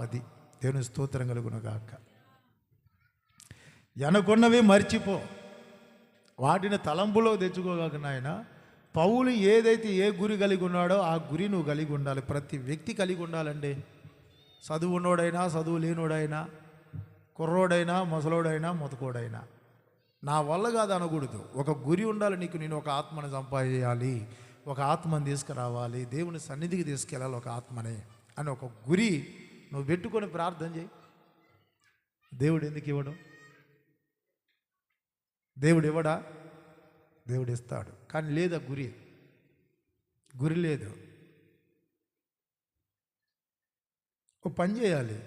అది. దేవుని స్తోత్రం కలుగును గాక. వెనకున్నవి మర్చిపో, వాటిని తలంపులో తెచ్చుకోగాక నాయన. పౌలు ఏదైతే ఏ గురి కలిగి ఉన్నాడో ఆ గురి నువ్వు కలిగి ఉండాలి. ప్రతి వ్యక్తి కలిగి ఉండాలండి. చదువు ఉన్నోడైనా చదువు లేనోడైనా, కుర్రోడైనా ముసలోడైనా ముతకోడైనా, నా వల్ల కాదు అనకూడదు. ఒక గురి ఉండాలి నీకు. నేను ఒక ఆత్మని సంపాదించాలి, ఒక ఆత్మని తీసుకురావాలి, దేవుని సన్నిధికి తీసుకెళ్ళాలి ఒక ఆత్మని అని ఒక గురి నువ్వు పెట్టుకొని ప్రార్థన చేయి. దేవుడు ఎందుకు ఇవ్వడం? దేవుడు ఇవ్వడా? దేవుడు ఇస్తాడు. కానీ లేదా గురి లేదు. ఒక పని చేయాలి.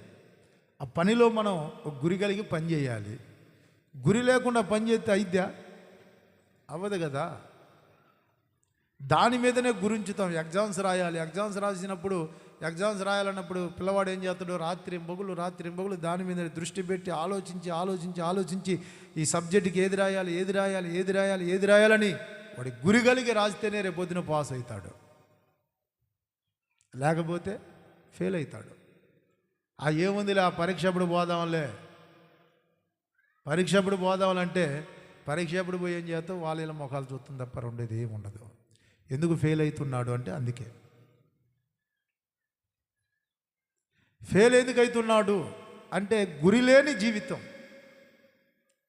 ఆ పనిలో మనం ఒక గురి కలిగి పని చేయాలి. గురి లేకుండా పని చేస్తే అయిద్దా? అవ్వదు కదా. దాని మీదనే గురించుతాం. ఎగ్జామ్స్ రాయాలి. ఎగ్జామ్స్ రాయాలన్నప్పుడు పిల్లవాడు ఏం చేస్తాడు? రాత్రి ఇంబగులు దాని మీద దృష్టి పెట్టి ఆలోచించి ఈ సబ్జెక్టుకి ఏది రాయాలని వాడి గురి కలిగి రాస్తేనే రేపొద్దున పాస్ అవుతాడు, లేకపోతే ఫెయిల్ అవుతాడు. ఏముందిలే, ఆ పరీక్ష ఎప్పుడు పోదామంటే పరీక్ష ఎప్పుడు పోయి ఏం చేస్తావు? వాళ్ళ ముఖాలు చూస్తుంది తప్ప రెండేది ఏమి ఉండదు. ఎందుకు ఫెయిల్ అవుతున్నాడు అంటే అందుకే. ఫెయిల్ ఎందుకు అవుతున్నాడు అంటే గురి లేని జీవితం.